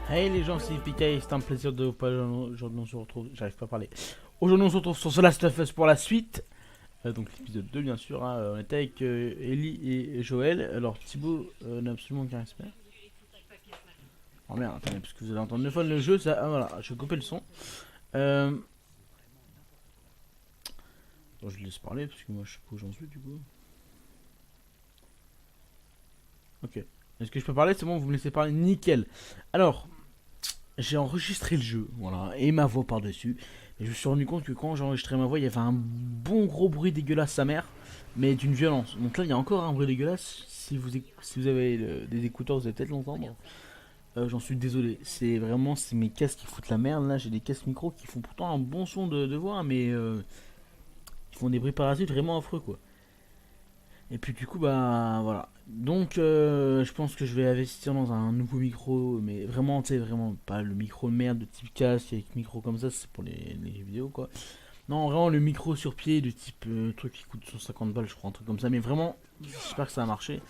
Hey les gens, c'est PK, c'est un plaisir de vous parler. Aujourd'hui on se retrouve, j'arrive pas à parler. Aujourd'hui on se retrouve sur The Last of Us pour la suite. Donc l'épisode 2 bien sûr, hein. On était avec Ellie et Joël. Alors Thibaut n'a absolument aucun respect. Oh merde, attendez, parce que vous allez entendre le phone, le jeu, ça... Ah voilà, je vais couper le son. Bon, je laisse parler, parce que moi je sais pas où j'en suis du coup. Ok. Est-ce que je peux parler? C'est bon, vous me laissez parler, nickel. Alors, j'ai enregistré le jeu, voilà, et ma voix par-dessus. Et je me suis rendu compte que quand j'ai enregistré ma voix, il y avait un bon gros bruit dégueulasse sa mère, mais d'une violence. Donc là, il y a encore un bruit dégueulasse. Si vous avez des écouteurs, vous allez peut-être l'entendre. J'en suis désolé. C'est vraiment, c'est mes casques qui foutent la merde. Là, j'ai des casques micro qui font pourtant un bon son de voix, mais ils font des bruits parasites vraiment affreux, quoi. Et puis du coup, bah voilà. Donc je pense que je vais investir dans un nouveau micro, mais vraiment, tu sais, vraiment pas le micro de merde de type casque avec micro comme ça, c'est pour les vidéos quoi. Non, vraiment le micro sur pied de type truc qui coûte 150 balles, je crois, un truc comme ça. Mais vraiment, j'espère que ça a marché.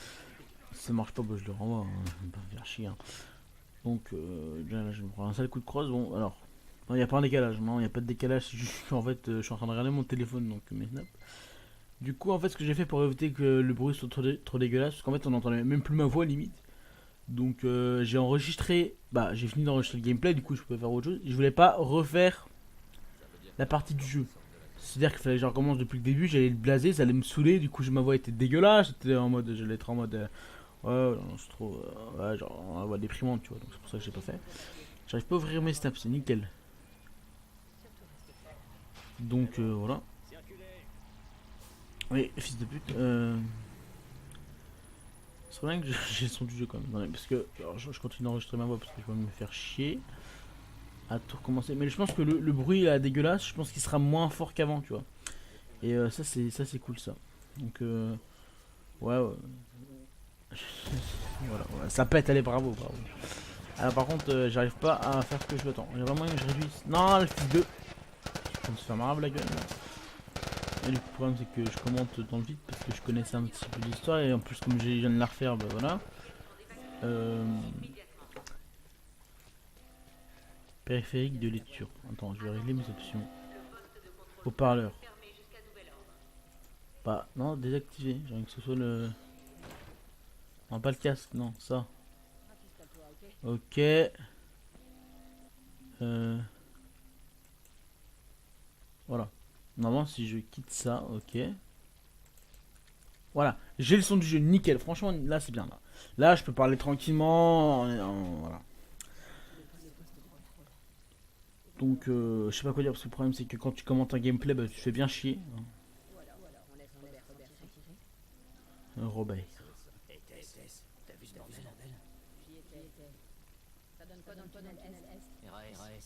Si ça marche pas, bah, je le renvoie, hein. Je vais pas me faire chier. Hein. Donc là, je me prends un sale coup de crosse. Bon, alors, il n'y a pas un décalage, non, il n'y a pas de décalage. C'est juste en fait, je suis en train de regarder mon téléphone, donc mes snaps. Du coup, en fait, ce que j'ai fait pour éviter que le bruit soit trop dégueulasse, parce qu'en fait, on n'entendait même plus ma voix limite. Donc, j'ai enregistré, bah, j'ai fini d'enregistrer le gameplay, du coup, je pouvais faire autre chose. Je voulais pas refaire la partie du jeu. C'est-à-dire qu'il fallait que je recommence depuis le début, j'allais le blaser, ça allait me saouler, du coup, ma voix était dégueulasse, j'allais être en mode, ouais, non, c'est trop, ouais, genre, la voix déprimante, tu vois, donc c'est pour ça que j'ai pas fait. J'arrive pas à ouvrir mes snaps, c'est nickel. Donc, voilà. Oui, fils de pute, c'est vrai que j'ai le son du jeu quand même. Non, parce que alors, je continue d'enregistrer ma voix parce que je vais me faire chier à tout recommencer. Mais je pense que le bruit là dégueulasse, je pense qu'il sera moins fort qu'avant, tu vois. Et ça c'est cool ça. Donc ouais, ouais. Voilà, ouais, ça pète, allez bravo, bravo. Alors par contre j'arrive pas à faire ce que je veux. Attends, il y a vraiment que je réduise. Non, le fils de. Je vais me faire marrer la gueule. Et le problème c'est que je commente dans le vide parce que je connaissais un petit peu l'histoire et en plus comme je viens de la refaire, bah voilà. Périphérique de lecture. Attends, je vais régler mes options. Haut-parleur. Bah, non, désactiver. J'ai envie que ce soit le. Non, pas le casque, non, ça. Ok. Voilà. Normalement, si je quitte ça, ok. Voilà, j'ai le son du jeu, nickel. Franchement, là, c'est bien. Là, je peux parler tranquillement. Voilà. Donc, je sais pas quoi dire parce que le problème, c'est que quand tu commentes un gameplay, bah, tu fais bien chier. Robert.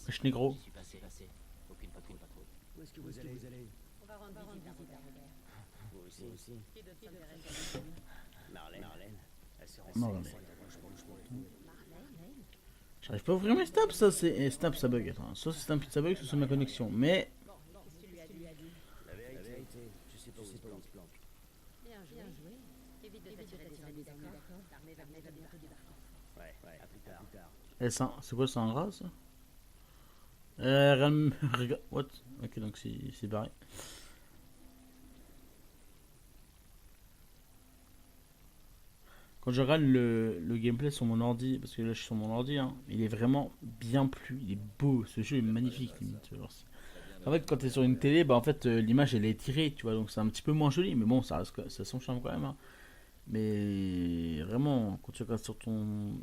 Wesh négro. Où est-ce que vous allez? On va rendre visite à Robert. Vous aussi. Marlène. Elle se renseigne. J'arrive pas à ouvrir mes snaps, ça c'est. Snap ça bug, attends. Soit c'est un petit ça bug, soit c'est ma connexion. Mais. La vérité, je sais pas où il se plante. Bien joué. Évite de t'attirer des ennuis, d'accord? L'armée va bientôt débarquer. Ouais, à plus tard. S1, c'est quoi, c'est un gras ça? What? Ok, donc c'est barré. Quand je regarde le gameplay sur mon ordi, parce que là je suis sur mon ordi, hein, il est vraiment bien plus, il est beau, ce jeu est magnifique limite. En fait, quand tu es sur une télé, bah en fait l'image elle est étirée, tu vois, donc c'est un petit peu moins joli, mais bon, ça a son charme quand même. Hein. Mais vraiment, quand tu regardes sur ton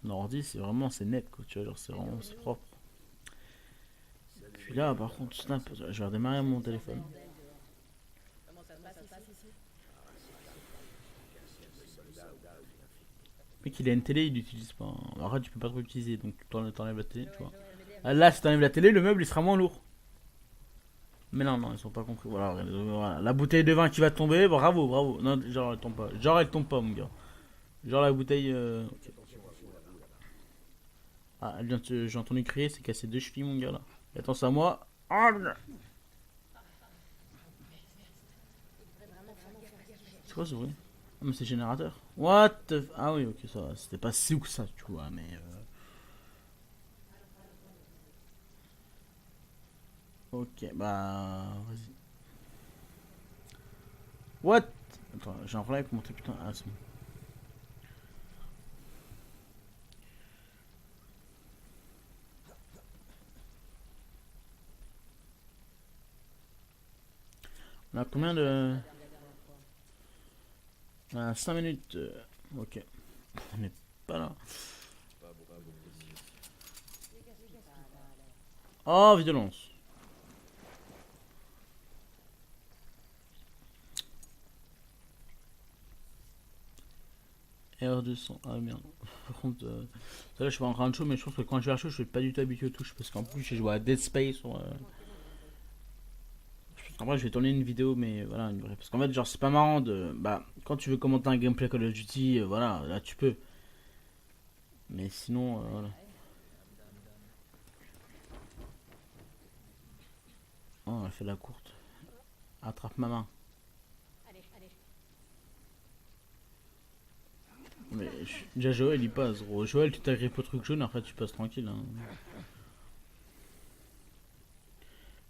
ordi, c'est net, quoi, tu vois, genre c'est vraiment c'est propre. Puis là, par contre, Snap, je vais redémarrer mon téléphone. Mec, il a une télé, il l'utilise pas. Arrête, tu peux pas trop l'utiliser, donc t'enlèves la télé, tu vois. Ah, là, si t'enlèves la télé, le meuble il sera moins lourd. Mais non, non, ils sont pas compris. Voilà. La bouteille de vin qui va tomber, bravo. Non, genre elle tombe pas. Genre elle tombe pas, mon gars. Genre la bouteille. Okay. Ah, j'ai entendu crier, c'est cassé deux chevilles, mon gars là. Et attends, c'est à moi. Ah, C'est quoi ce bruit? Ah mais c'est générateur. What the... Ah oui ok ça va. C'était pas si ou que ça tu vois mais... Ok bah... Vas-y. What? Attends j'ai un problème avec mon truc putain. Ah c'est bon. On a combien de... On a 5 minutes. Ok. On n'est pas là. Oh violence. R200. Ah merde. Par contre, là je suis pas en train de chaud, mais je pense que quand je vais à chaud, je suis pas du tout habitué aux touches parce qu'en plus j'ai joué à Dead Space. En vrai, je vais tourner une vidéo, mais voilà, une vraie. Parce qu'en fait, genre, c'est pas marrant de. Bah, quand tu veux commenter un gameplay Call of Duty, voilà, là tu peux. Mais sinon, voilà. Oh, elle fait la courte. Attrape ma main. Mais déjà, Joël il passe, gros. Joël, tu t'agrippes au truc jaune, après tu passes tranquille. Hein.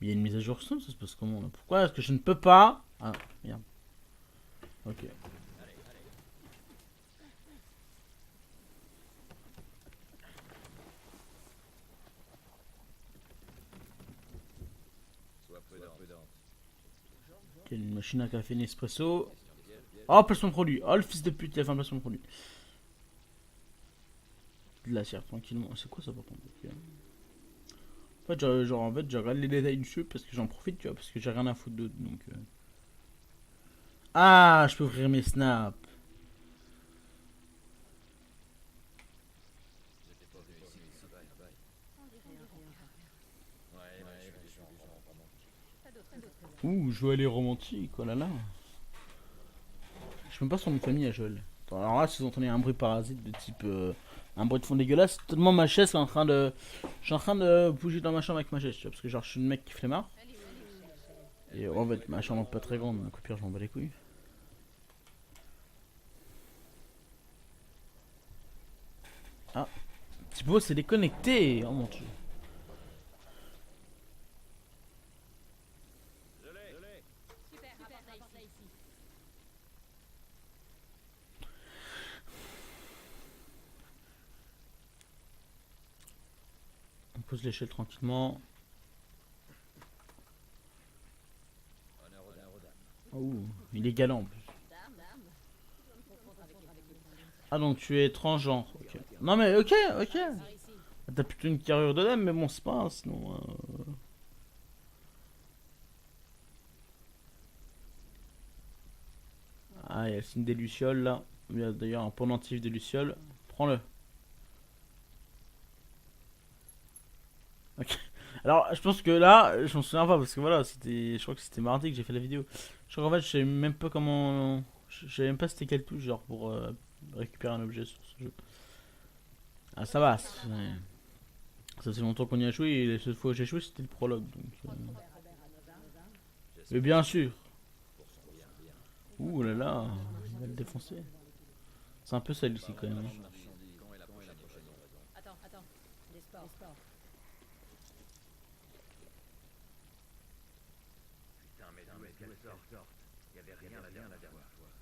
Mais il y a une mise à jour ça se passe comment là? Pourquoi est-ce que je ne peux pas? Ah, merde. Ok. Ok, une machine à café Nespresso. Oh, placement de produit. Oh, le fils de pute, il a fait un placement de produit. De la cire, tranquillement. C'est quoi ça, par contre? Ok. En fait, en fait, je regarde les détails du jeu parce que j'en profite, tu vois, parce que j'ai rien à foutre d'autre, donc... Ah, je peux ouvrir mes snaps. Ouh, Joël est romantique, oh là là. Je sais même pas son nom de famille à Joël. Attends, alors là, si vous entendez un bruit parasite de type... un bruit de fond dégueulasse, c'est tellement ma chaise qui est en train de... Je suis en train de bouger dans ma chambre avec ma chaise, tu vois, parce que genre, je suis le mec qui flemmard. Et en fait, ma chambre est pas très grande, donc au pire, je m'en bats les couilles. Ah, Thibaut s'est déconnecté. Oh mon dieu. On pose l'échelle tranquillement. Oh, il est galant en plus. Ah donc tu es transgenre. Ok. Non mais ok, ok. T'as plutôt une carrure de dame, mais bon c'est pas sinon. Ah il y a le signe des lucioles là. Il y a d'ailleurs un pendentif des lucioles. Prends-le. Ok. Alors je pense que là, je m'en souviens pas parce que voilà, c'était, je crois que c'était mardi que j'ai fait la vidéo. Je crois qu'en fait je savais même pas comment, je savais même pas c'était quelle touche genre pour récupérer un objet sur ce jeu. Ah ça va. Ça fait longtemps qu'on y a joué et la seule fois où j'ai joué c'était le prologue donc. Mais bien sûr. Ouh là là, il va le défoncer. C'est un peu ça ici quand même. Hein. Attends, des sports.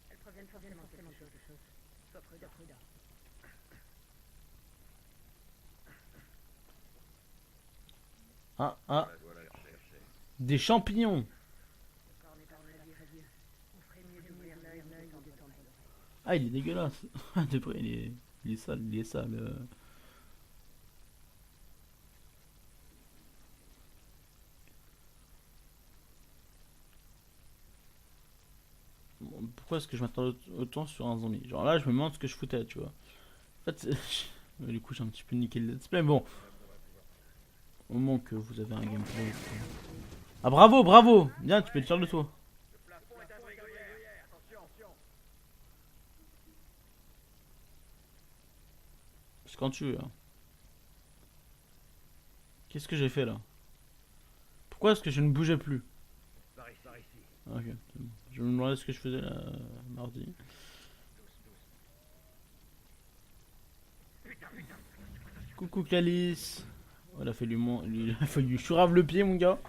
Elles proviennent forcément de quelque chose. Sois prudent. Ah ah, des champignons. Ah il est dégueulasse. De près il est sale, il est sale. Bon, pourquoi est-ce que je m'attends autant sur un zombie? Genre là je me demande ce que je foutais tu vois. En fait du coup j'ai un petit peu niqué le let's play. Bon, au moment que vous avez un gameplay. Ah bravo, bravo. Bien tu peux être fier de toi. C'est quand tu veux. Hein. Qu'est-ce que j'ai fait là? Pourquoi est-ce que je ne bougeais plus? Ok, c'est bon. Je me demandais ce que je faisais là, mardi. Coucou Calice. Oh, il a fait il a fait du chourave le pied, mon gars.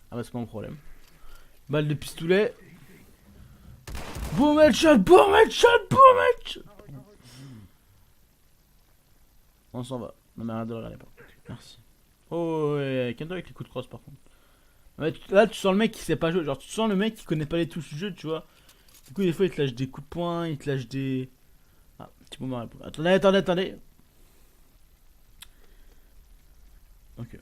Ah bah c'est pas mon problème. Balle de pistolet. Boom headshot, boom headshot, boom headshot. On s'en va. Non mais arrête de le regarder par contre. Merci. Oh ouais, calme-toi avec les coups de crosse par contre. Ouais, là tu sens le mec qui sait pas jouer. Genre tu sens le mec qui connaît pas les touches du jeu, tu vois. Du coup des fois il te lâche des coups de poing, il te lâche des... Ah, petit moment à répondre. Attendez. Ok.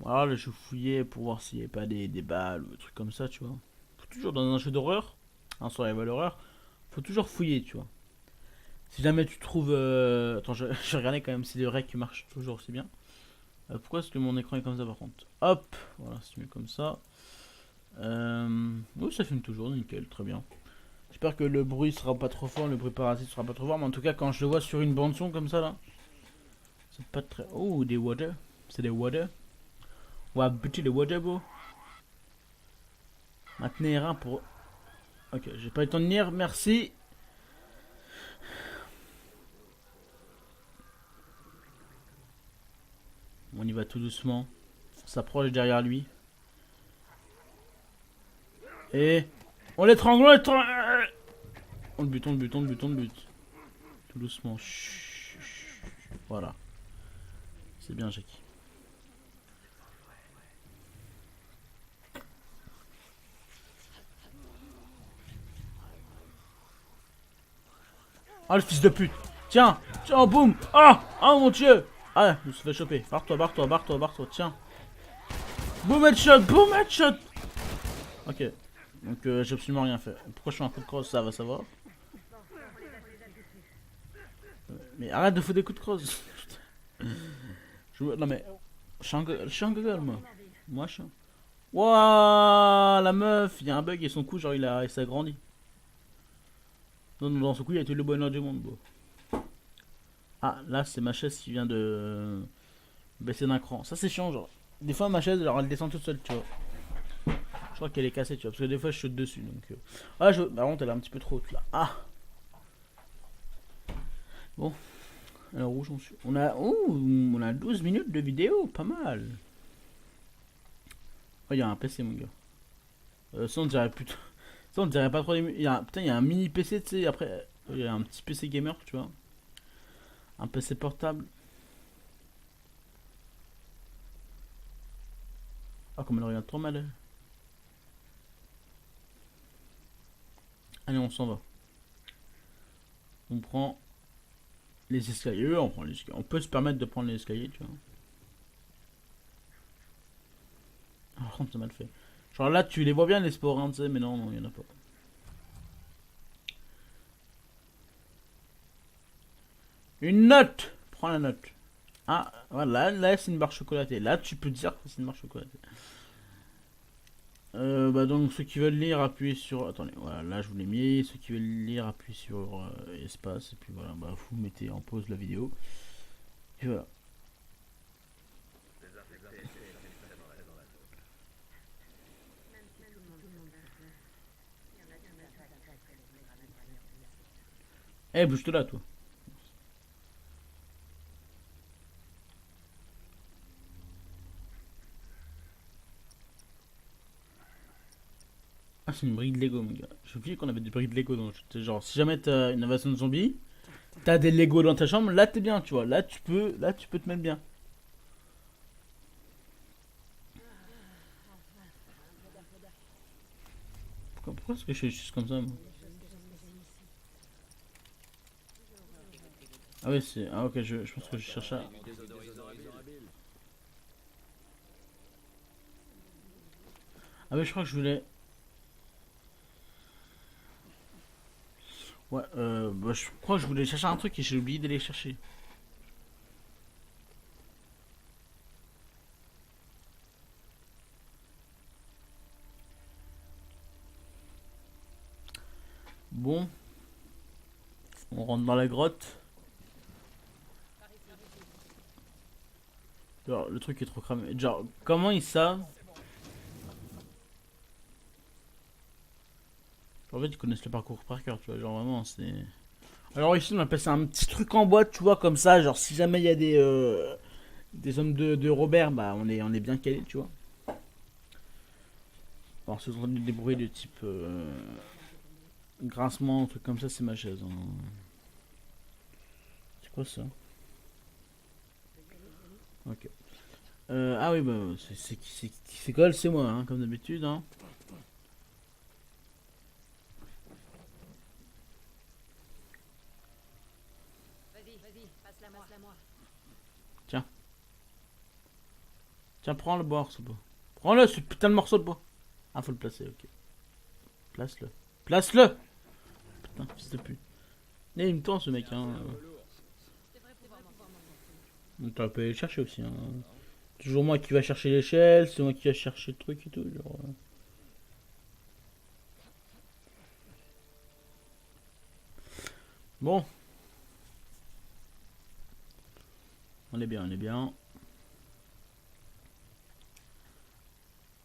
Voilà, là je fouillais pour voir s'il n'y avait pas des balles ou des trucs comme ça, tu vois. Faut toujours dans un jeu d'horreur, un survival horreur, faut toujours fouiller, tu vois. Si jamais tu trouves... Attends, je regardais quand même si le rec marche toujours aussi bien. Pourquoi est-ce que mon écran est comme ça par contre? Hop, voilà, c'est mieux comme ça. Oui, ça filme toujours, nickel, très bien. J'espère que le bruit sera pas trop fort, le bruit parasite sera pas trop fort, mais en tout cas quand je le vois sur une bande son comme ça là, c'est pas très... Oh, des water, c'est des water. Ouais, petit les water beau. Maintenez R1 pour... Ok, j'ai pas eu le temps de lire, merci. On y va tout doucement. On s'approche derrière lui. Et... On l'étrangle, on le bute. Tout doucement. Chut, chut. Voilà. C'est bien, Jackie. Ah, le fils de pute. Tiens, boum. Ah, oh mon dieu. Ah, je me suis fait choper. Barre-toi. Tiens. Boom headshot. Ok. Donc, j'ai absolument rien fait. Pourquoi je fais un coup de crosse, ça va savoir. Mais arrête de foutre des coups de crosse. Non mais... Je suis un gueule, moi. Moi, je suis un... Wouah, la meuf, il y a un bug et son cou, genre, il s'est agrandi. Non, dans son cou, il a été le bonheur du monde, beau. Ah, là, c'est ma chaise qui vient de baisser d'un cran. Ça, c'est chiant, genre. Des fois, ma chaise, alors, elle descend toute seule, tu vois. Je crois qu'elle est cassée, tu vois. Parce que des fois, je saute dessus, donc... Ah, par contre, elle est un petit peu trop haute, là. Ah. Bon. Alors, où j'en suis? On a 12 minutes de vidéo, pas mal. Oh, il y a un PC, mon gars. Ça, on dirait plutôt... Ça, on dirait pas trop... Putain, il y a un mini PC, tu sais, après... Il y a un petit PC gamer, tu vois. Un PC portable. Ah, comme elle regarde trop mal, elle. Allez, on s'en va. On prend les escaliers. On prend les escaliers. On peut se permettre de prendre les escaliers, tu vois. Ah, par contre, c'est mal fait. Genre là, tu les vois bien, les sports, hein, tu sais, mais non, il y en a pas. Une note. Prends la note. Ah, voilà, là, c'est une barre chocolatée. Là, tu peux dire que c'est une barre chocolatée. Bah donc ceux qui veulent lire appuyez sur... Attendez, voilà, là je vous l'ai mis. Ceux qui veulent lire appuyez sur espace. Et puis voilà, bah vous mettez en pause la vidéo. Et voilà. Eh, bouge-toi là, toi. Ah, c'est une brique de Lego, mon gars. J'ai oublié qu'on avait des briques de Lego dans le jeu. Genre, si jamais t'as une invasion de zombies, t'as des Lego dans ta chambre, là t'es bien, tu vois. Là tu peux te mettre bien. Pourquoi est-ce que je suis juste comme ça, moi? Ah ouais, c'est... Ah ok, je pense que je cherche à... Ah ouais, je crois que je voulais... Ouais, bah, je crois que je voulais chercher un truc et j'ai oublié d'aller chercher. Bon. On rentre dans la grotte. Genre, le truc est trop cramé. Genre, comment ils savent? En fait, ils connaissent le parcours par cœur, tu vois. Genre, vraiment, c'est. Alors, ici, on appelle ça un petit truc en bois, tu vois, comme ça. Genre, si jamais il y a des hommes de Robert, bah, on est bien calé, tu vois. Alors, si vous entendez des bruits de type grincement, un truc comme ça, c'est ma chaise. Hein. C'est quoi ça? Ok. Ah oui, bah, c'est quoi? C'est moi, hein, comme d'habitude. Hein. Vas-y, passe-la moi. Tiens, prends le morceau de bois. Prends-le, ce putain de morceau de bois. Ah, faut le placer, ok. Place-le. Place-le! Putain, fils de pute. Il me tend ce mec, hein. On t'aurait pu aller le chercher aussi, hein. Toujours moi qui va chercher l'échelle, c'est moi qui va chercher le truc et tout. Genre. Bon. On est bien, on est bien.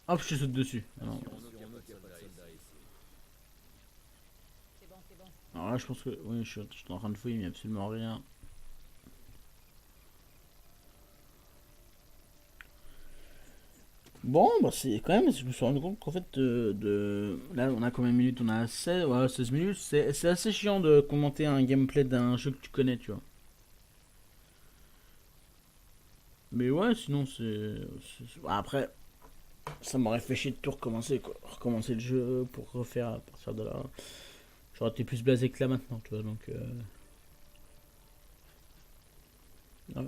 Hop, je saute dessus. Alors là, je pense que. Oui, je suis en train de fouiller, mais absolument rien. Bon, bah c'est quand même, je me suis rendu compte qu'en fait, là, on a combien de minutes? On a 16, ouais, 16 minutes. C'est assez chiant de commenter un gameplay d'un jeu que tu connais, tu vois. Mais ouais, sinon, après, ça m'aurait fait chier de tout recommencer, quoi. Recommencer le jeu pour refaire à partir de là. J'aurais été plus blasé que là maintenant, tu vois, donc.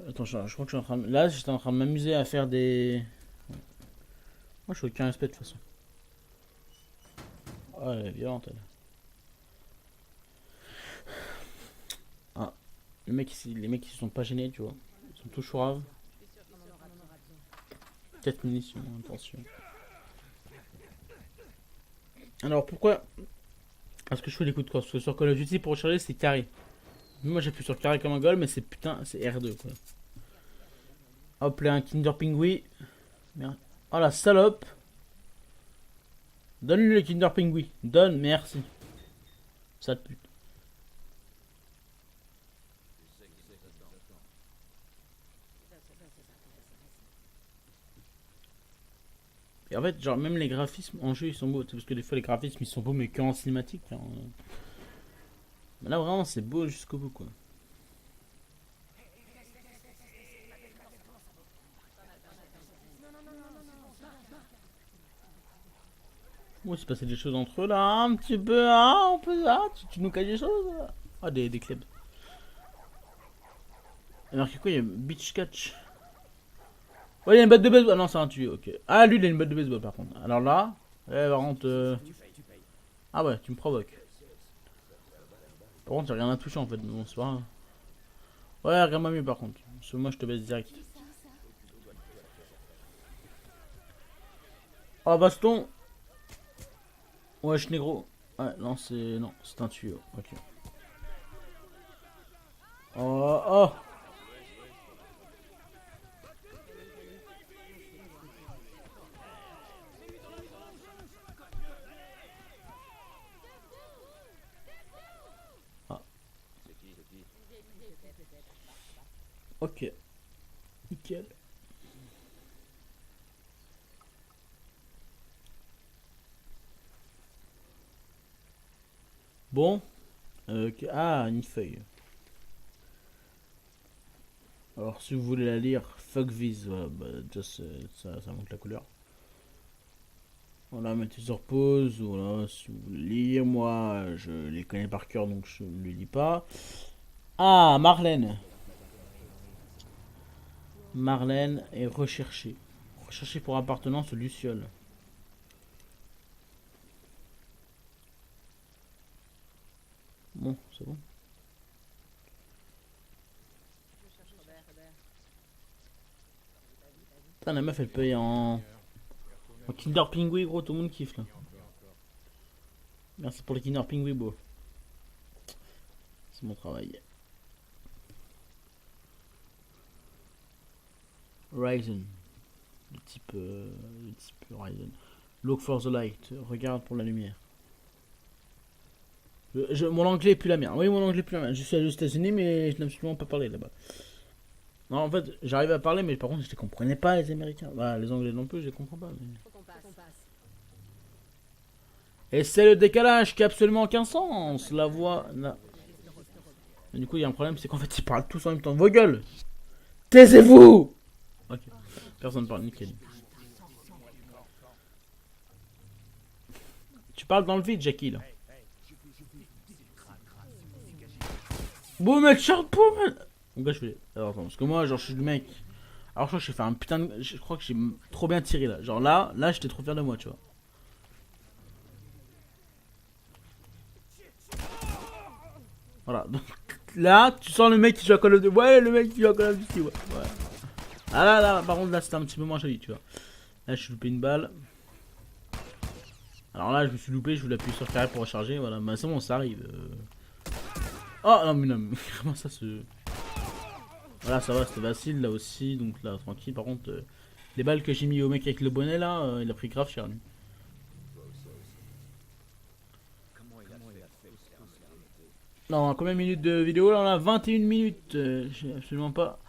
Attends, je crois que je suis en train de. Là, j'étais en train de m'amuser à faire des. Moi, je suis aucun respect de toute façon. Oh, elle est violente, elle. Ah, les mecs, ils sont pas gênés, tu vois. Ils sont tous chouraves. 4 munitions, attention. Alors, pourquoi est-ce que je fais les coups de crosse? Parce que sur Call of Duty, pour recharger, c'est carré. Moi, j'appuie sur carré comme un goal, mais c'est putain, c'est R2, quoi. Hop là, un Kinder Pingui. Merde. Oh la salope. Donne-lui le Kinder Pingui. Donne, merci. Sale pute. Et en fait, genre, même les graphismes en jeu, ils sont beaux. Parce que des fois, les graphismes, ils sont beaux, mais qu'en cinématique. Hein. Mais là, vraiment, c'est beau jusqu'au bout, quoi. Moi, il s'est passé des choses entre eux, là, un petit peu, hein, on peut, ah, tu nous caches des choses, là. Ah, des clubs. Alors, quoi, il y a Beach Catch. Ouais, il y a une batte de baseball. Ah non, c'est un tuyau, ok. Ah, lui, il a une batte de baseball, par contre. Alors là, par contre. Ah ouais, tu me provoques. Par contre, j'ai rien à toucher en fait, mais bon, c'est pas grave. Ouais, regarde-moi mieux par contre. Parce que moi, je te baisse direct. Oh, baston. Wesh, négro. Ouais, non, c'est un tuyau. Ok. Oh, oh. Ah, ok. Nickel. Bon. Ah, une feuille. Alors, si vous voulez la lire, fuck this. Voilà, bah, just, ça montre la couleur. Voilà, mettez sur pause. Voilà, si vous voulez lire, moi, je les connais par cœur, donc je ne les lis pas. Ah, Marlène. Marlène est recherchée. Recherchée pour appartenance au Luciole. Bon, c'est bon. Putain, la meuf elle paye en Kinder Pingui, gros, tout le monde kiffe là. Merci pour le Kinder Pingui, beau. C'est mon travail. Horizon. De type Horizon. Look for the light. Regarde pour la lumière. Mon anglais est plus la mienne. Oui, mon anglais est plus la mienne. Je suis allé aux États-Unis, mais je n'ai absolument pas parlé là-bas. Non, en fait, j'arrivais à parler, mais par contre, je ne les comprenais pas, les Américains. Bah, les Anglais non plus, je les comprends pas. Mais... Faut qu'on passe. Et c'est le décalage qui a absolument aucun sens. La voix. Mais du coup, il y a un problème, c'est qu'en fait, ils parlent tous en même temps. Vos gueules! Taisez-vous! Ok. Personne parle, nickel. Tu parles dans le vide, Jackie, là. Boum, headshot, boum! Mon gars, je fais. Alors, attends, parce que moi, genre, je suis le mec. Alors, je crois que j'ai fait un putain de. Je crois que j'ai trop bien tiré, là. Genre, là, j'étais trop fier de moi, tu vois. Voilà, donc là, tu sens le mec qui joue à Call of Duty. Ouais, le mec qui joue à Call of Duty, ouais. Ah là, par contre, là, c'était un petit peu moins joli, tu vois. Là, je suis loupé une balle. Alors là, je me suis loupé, je voulais appuyer sur carré pour recharger, voilà. Bah, c'est bon, ça arrive. Oh, non, mais comment ça se. Voilà, ça va, c'était facile, là aussi, donc là, tranquille. Par contre, les balles que j'ai mis au mec avec le bonnet, là, il a pris grave cher, lui. Non, combien de minutes de vidéo là? On a 21 minutes. J'ai absolument pas.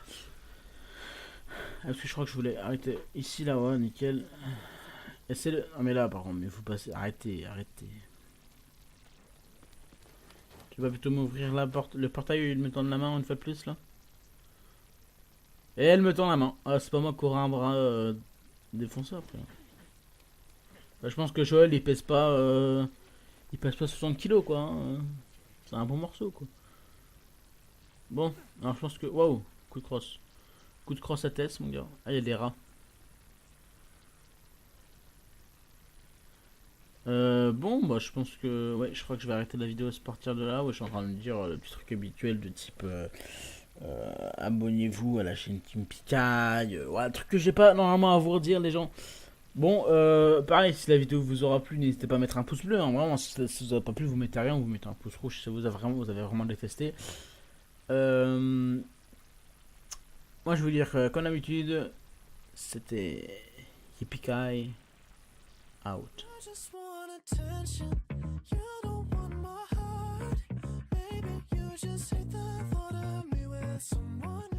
Parce que je crois que je voulais arrêter ici, là, ouais, nickel. Et c'est le. Ah, mais là, par contre, mais faut passer. Arrêtez. Tu vas plutôt m'ouvrir la porte, le portail et me tendre la main une fois de plus, là? Et elle me tend la main. Ah, c'est pas moi qui aurai un bras défoncé après. Bah, je pense que Joël, il pèse pas. Il pèse pas 60 kilos, quoi. Hein. C'est un bon morceau, quoi. Bon, alors je pense que. Waouh, coup de crosse. Coup de crosse à test, mon gars. Ah, il y a des rats. Bon, bah, je pense que. Ouais, je crois que je vais arrêter la vidéo à partir de là. Ouais, je suis en train de me dire le petit truc habituel de type. Abonnez-vous à la chaîne Team Picaille. Ouais, le truc que j'ai pas normalement à vous redire, les gens. Bon, pareil, si la vidéo vous aura plu, n'hésitez pas à mettre un pouce bleu. Hein, vraiment, si ça vous a pas plu, vous mettez rien, vous mettez un pouce rouge si ça vous avez vraiment détesté. Moi, je veux dire, comme d'habitude, c'était Yippee out. I just want attention. You don't want my heart. Maybe you just hate the thought of me with someone